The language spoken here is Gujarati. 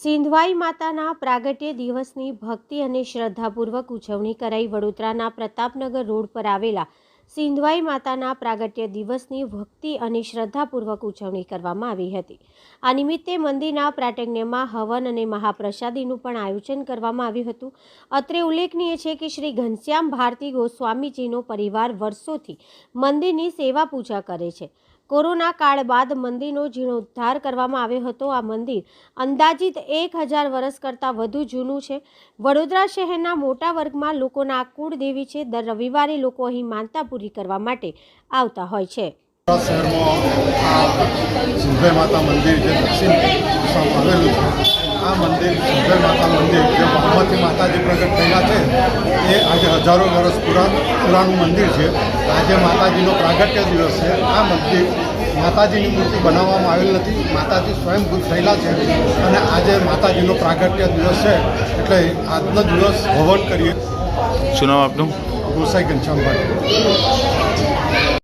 સિંધવાઈ માતાના પ્રાગટ્ય દિવસની ભક્તિ અને શ્રદ્ધાપૂર્વક ઉજવણી કરાઈ। વડોદરાના પ્રતાપનગર રોડ પર આવેલા સિંધવાઈ માતાના પ્રાગટ્ય દિવસની ભક્તિ અને શ્રદ્ધાપૂર્વક ઉજવણી કરવામાં આવી હતી। આ નિમિત્તે મંદિરના પ્રાગટ્યમાં હવન અને મહાપ્રસાદીનું પણ આયોજન કરવામાં આવ્યું હતું। અત્રે ઉલ્લેખનીય છે કે શ્રી ઘનશ્યામ ભારતી ગોસ્વામીજીનો પરિવાર વર્ષોથી મંદિરની સેવા પૂજા કરે છે। કોરોના કાળ બાદ મંદિરનો જીર્ણોદ્ધાર કરવામાં આવ્યો હતો। આ મંદિર અંદાજિત 1000 વર્ષ કરતાં વધુ જૂનું છે। વડોદરા શહેરના મોટા વર્ગમાં લોકોના આ કુળદેવી છે। દર રવિવારે લોકો અહીં માનતા પૂરી કરવા માટે આવતા હોય છે। સિંધવાઈ માતા મંદિર જે દક્ષિણ દિશામાં આવેલું છે, આ મંદિર સિંધવાઈ માતા મંદિર જે બહુમતી માતાજી પ્રગટ થયેલા છે એ આજે હજારો વર્ષ પુરાણું મંદિર છે। આજે માતાજીનો પ્રાગટ્ય દિવસ છે। આ મંદિર માતાજીની મૂર્તિ બનાવવામાં આવેલ નથી, માતાજી સ્વયંભૂત થયેલા છે અને આજે માતાજીનો પ્રાગટ્ય દિવસ છે એટલે આજનો દિવસ હવન કરીએ। શું નામ આપનું? ગોસાઈ ઘનશ્યામ ભારતી।